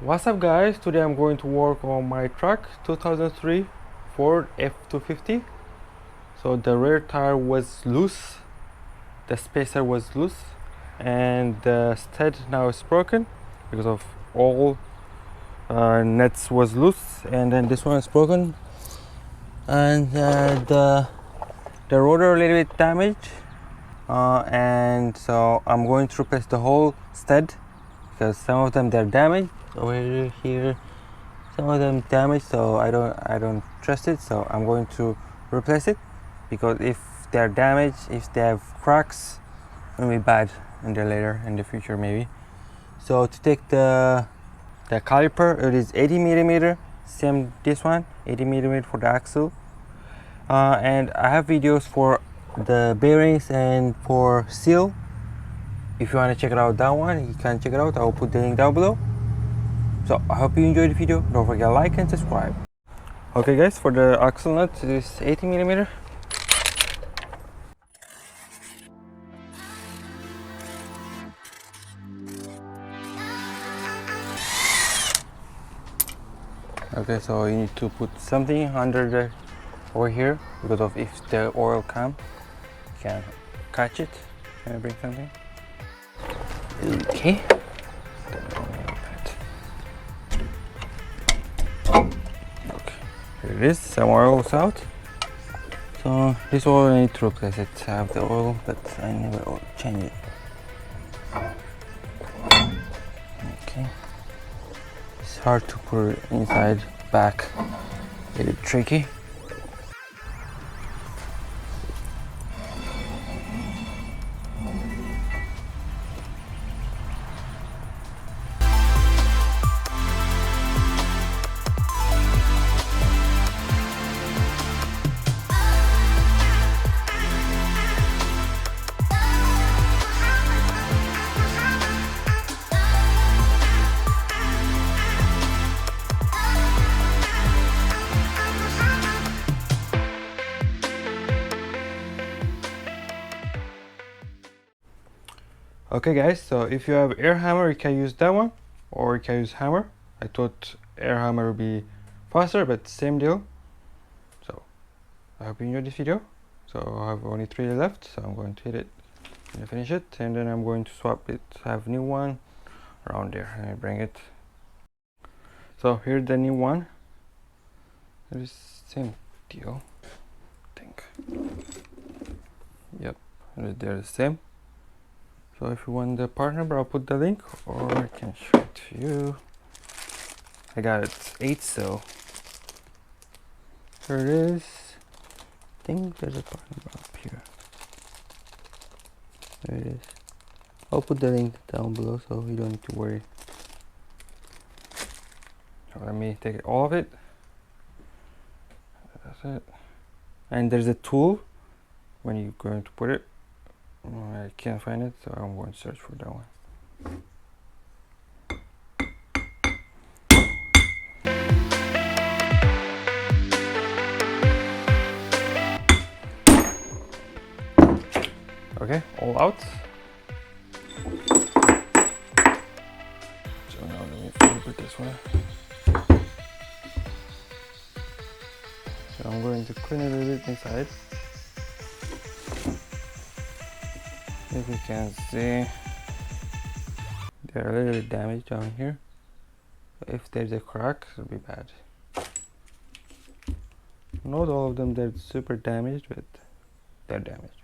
What's up guys, today I'm going to work on my truck 2003 Ford F250. So the rear tire was loose, the spacer was loose, and the stud now is broken because of all nuts was loose, and then this one is broken, and the rotor a little bit damaged, and so I'm going to replace the whole stud because some of them they're damaged over here, some of them damaged, so I don't trust it, so I'm going to replace it, because if they're damaged, if they have cracks, it'll be bad in the future maybe. So to take the caliper, it is 80 millimeter, same this one, 80 millimeter for the axle, and I have videos for the bearings and for seal. If you want to check it out, that one you can check it out. I will put the link down below. So I hope you enjoyed the video. Don't forget to like and subscribe. Okay guys, for the axle nut, it is 80 millimeter. Okay, so you need to put something under the over here, because of if the oil comes, you can catch it. Can I bring something? Okay. Here it is, some oil is out. So this oil I need to replace it. I have the oil, but I never change it. Okay. It's hard to put it inside, back. A bit tricky. Okay guys, so if you have air hammer, you can use that one, or you can use hammer. I thought air hammer would be faster, but same deal. So I hope you enjoyed this video. So I have only 3 left, so I'm going to hit it and finish it, and then I'm going to swap it, have new one around there, and I bring it. So here's the new one. It is same deal, I think. Yep, they're the same. So if you want the part number, I'll put the link, or I can show it to you. I got it 8, so here it is. I think there's a part number up here. There it is. I'll put the link down below so you don't need to worry. So let me take all of it. That's it. And there's a tool when you're going to put it. I can't find it, so I'm going to search for that one. Okay, all out. So now let me flip it this way. So I'm going to clean it a little bit inside. If you can see, they're a little bit damaged down here. If there's a crack, it'll be bad. Not all of them they're super damaged, but they're damaged.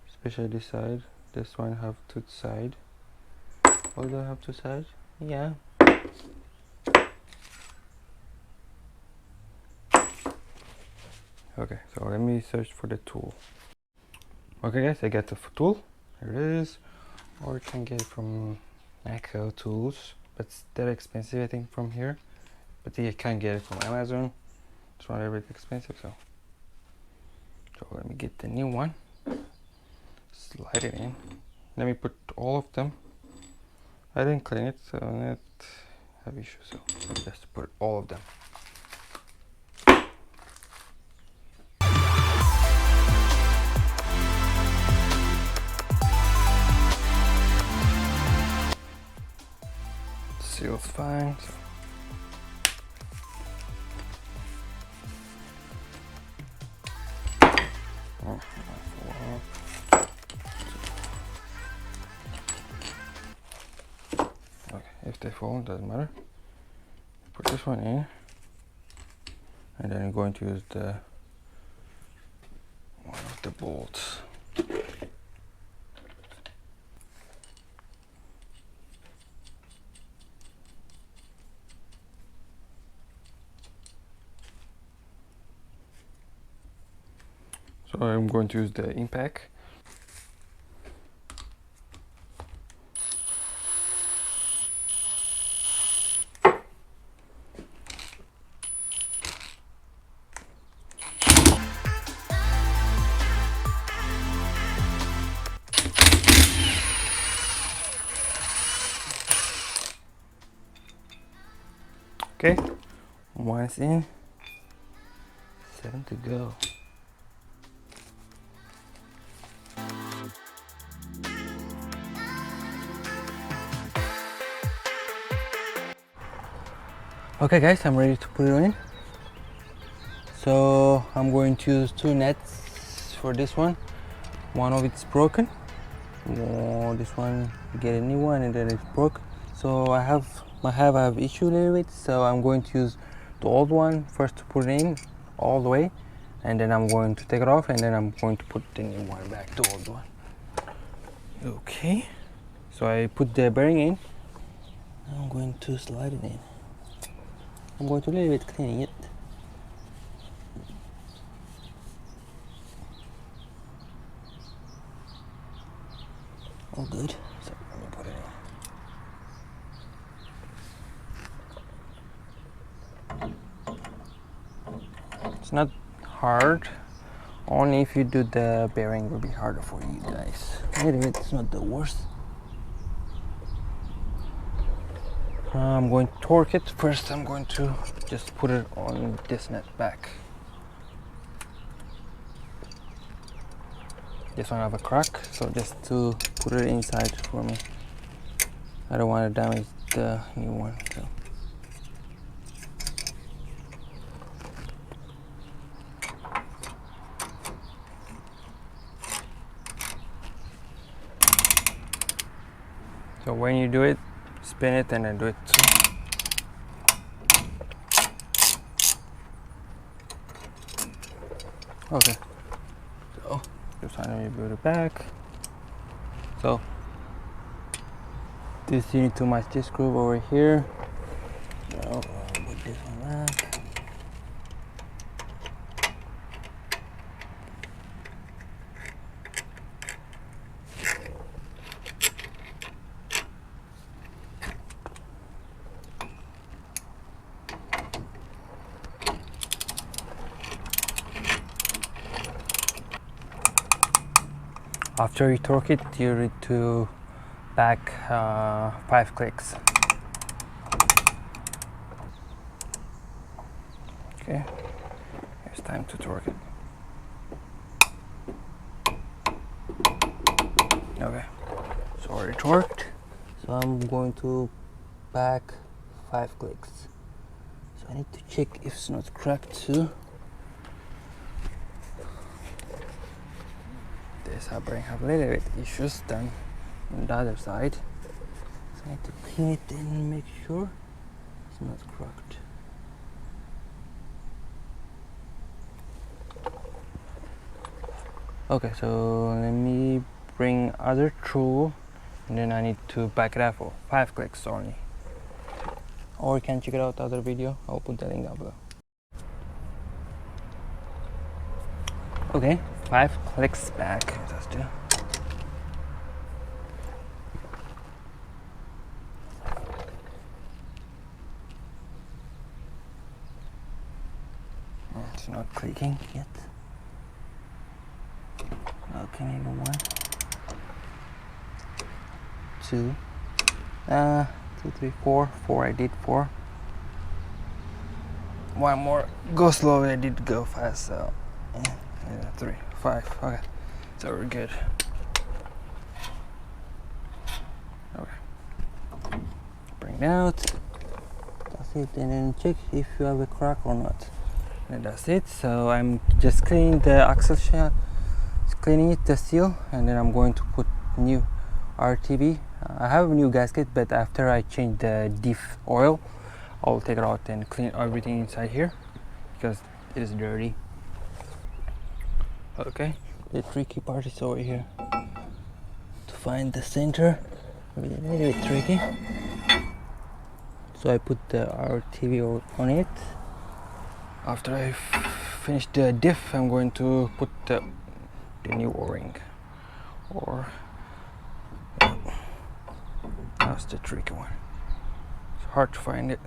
Especially this side. This one have 2 sides. All do I have 2 sides? Yeah. Okay, so let me search for the tool. Okay guys, I got the tool. Here it is. Or you can get it from Echo Tools, but they're expensive I think from here. But you can get it from Amazon. It's not very expensive, so let me get the new one. Slide it in. Let me put all of them. I didn't clean it, so I don't have issues, so just put all of them. That's fine. Okay, if they fall, doesn't matter. Put this one in, and then I'm going to use the one of the bolts. So I'm going to use the impact. Okay, one's in, 7 to go. Okay guys, I'm ready to put it in. So I'm going to use 2 nets for this one. One of it's broken. This one, get a new one, and then it's broke. So I have issue a little bit. So I'm going to use the old one first to put it in all the way, and then I'm going to take it off, and then I'm going to put the new one back, the old one. Okay. So I put the bearing in. I'm going to slide it in. I'm going to a little bit cleaning it. All good. So let me put it in. It's not hard. Only if you do the bearing will be harder for you guys. Anyway, it's not the worst. I'm going to torque it. First I'm going to just put it on this net back. This one have a crack, so just to put it inside for me. I don't want to damage the new one. So when you do it, spin it and then do it. Okay. So just finally put it back. So this you need to match this groove over here. So put this one back. After you torque it, you need to back 5 clicks. Okay, it's time to torque it. Okay, so already torqued. So I'm going to back 5 clicks. So I need to check if it's not cracked too. This I have a little bit issues done on the other side. So I need to clean it and make sure it's not cracked. Okay, so let me bring other tool, and then I need to back it up for 5 clicks only. Or you can check it out the other video. I'll put the link down below. Okay, 5 clicks back. Let's do. It's not clicking yet. Okay, maybe 1, 2, 2, 3, 4. 4. I did 4. One more. Go slow. I did go fast. So. Yeah. 3, 5. Okay, so we're good. Okay, bring it out. it, and then check if you have a crack or not. And that's it. So I'm just cleaning the axle shaft, cleaning it, the seal, and then I'm going to put new RTV. I have a new gasket, but after I change the diff oil, I'll take it out and clean everything inside here because it is dirty. Okay, the tricky part is over here. To find the center, a little bit tricky. So I put the RTV on it. After I finish the diff, I'm going to put the new O-ring. Or that's the tricky one. It's hard to find it.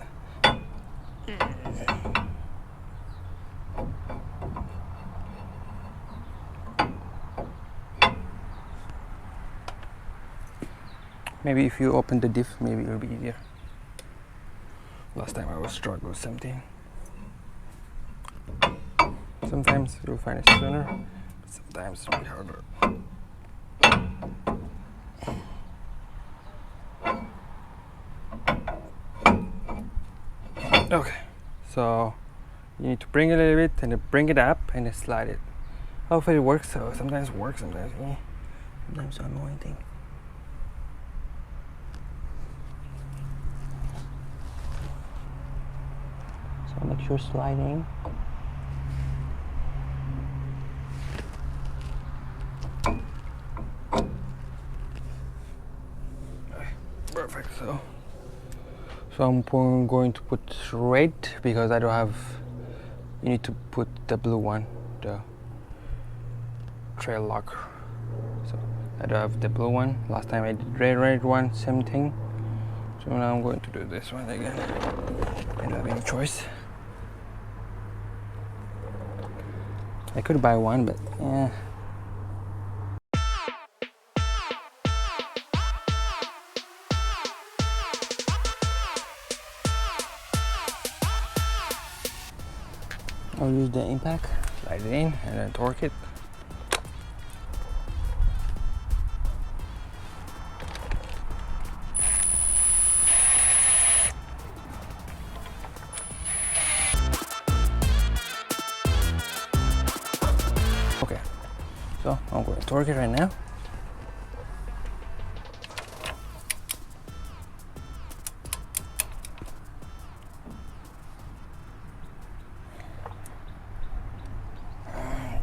Maybe if you open the diff, maybe it'll be easier. Last time I was struggling with something. Sometimes you'll find it sooner, but sometimes it'll be harder. Okay, so you need to bring it a little bit and then bring it up and then slide it. Hopefully it works. So sometimes it works, sometimes sometimes annoying thing. So make sure sliding. Perfect. So I'm going to put red because I don't have. You need to put the blue one, the trail locker. So I don't have the blue one. Last time I did red one, same thing. So now I'm going to do this one again. I don't have any choice. I could buy one, but yeah. I'll use the impact, slide it in, and then torque it. Okay, so I'm going to torque it right now.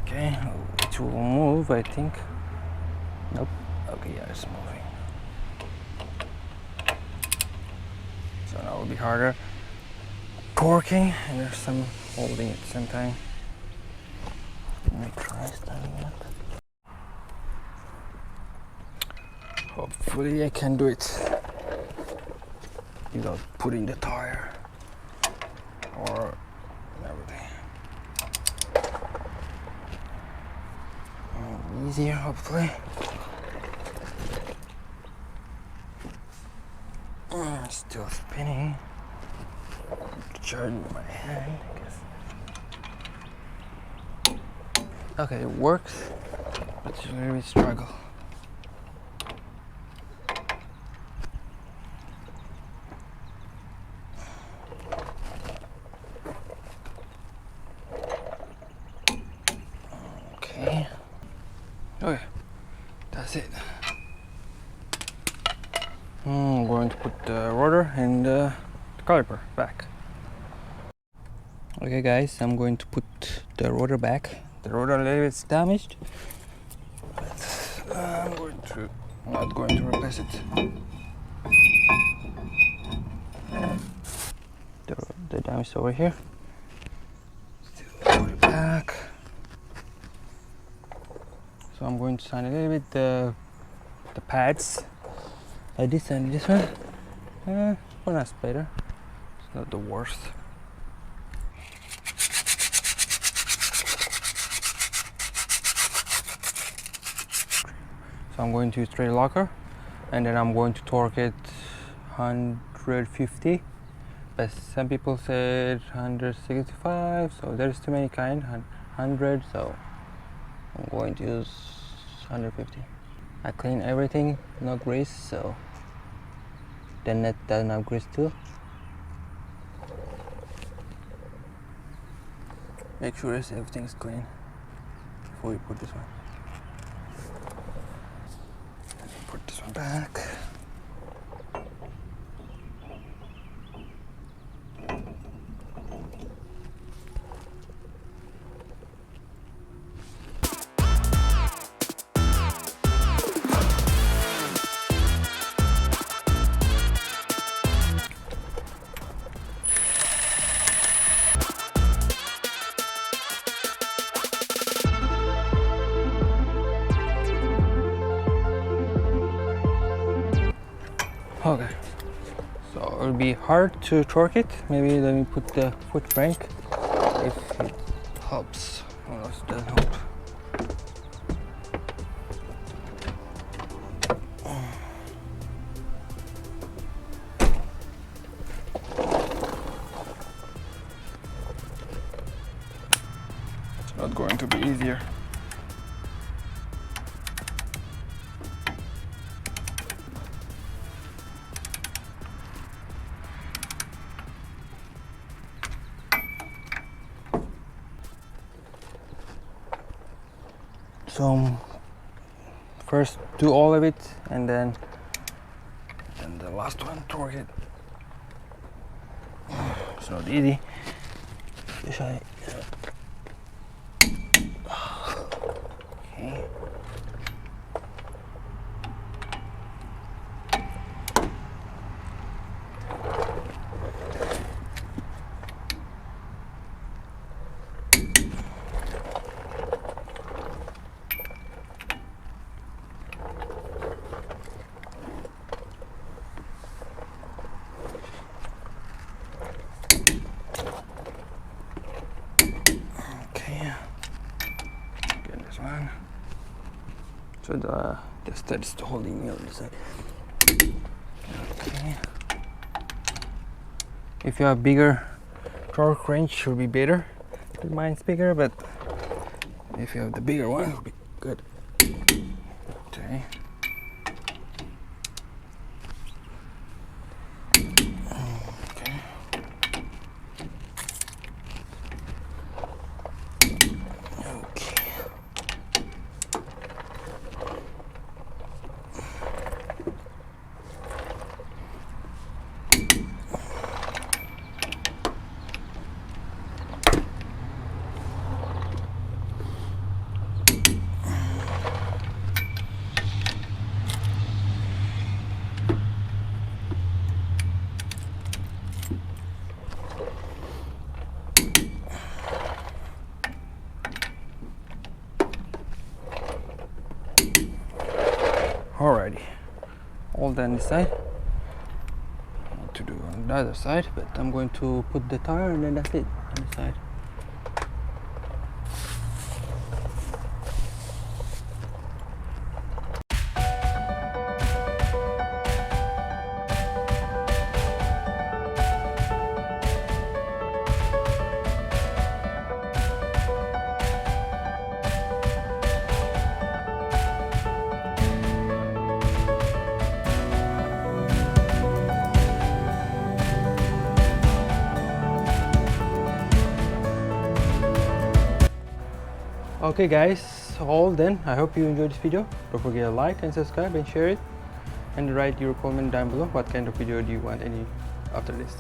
Okay, it will move, I think. Nope. Okay, yeah, it's moving. So now it will be harder torquing, and there's some holding at the same time. Let me try standing up. Hopefully I can do it without putting the tire or everything. Easier, hopefully. Still spinning. Charging my hand, I guess. Okay, it works, but it's a little bit struggle. Okay. Okay, that's it. I'm going to put the rotor and the caliper back. Okay guys, I'm going to put the rotor back. The rotor a little bit damaged, but I'm not going to replace it. The damage over here. Still put it back. So I'm going to sand a little bit the pads. I did sand this one. Well, that's better. It's not the worst. So I'm going to use trail locker, and then I'm going to torque it 150, but some people said 165, so there's too many kind, 100, so I'm going to use 150. I clean everything, no grease, so the net doesn't have grease too. Make sure everything's clean before you put this one. Put this one back. Okay, so it'll be hard to torque it. Maybe let me put the foot brake if it helps, or else it doesn't help. It's not going to be easier. So first do all of it, and then the last one torque it. It's not easy. Okay. So the stud is holding me on the side. Okay. If you have bigger torque range, should be better. Mine's bigger, but if you have the bigger one, it'll be good. Okay. Alrighty, all done this side. I want to do on the other side, but I'm going to put the tire and then that's it on the side. Okay guys, all done. I hope you enjoyed this video. Don't forget to like and subscribe and share it, and write your comment down below what kind of video do you want any after this.